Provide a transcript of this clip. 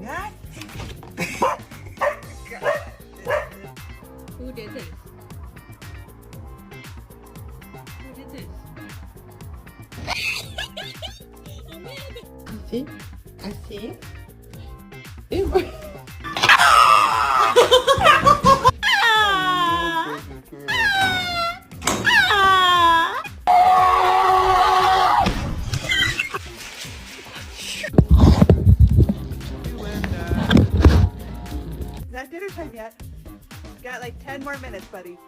God. Who did this? Who did this? I see. Ew. Not dinner time yet. Got like 10 more minutes, buddy.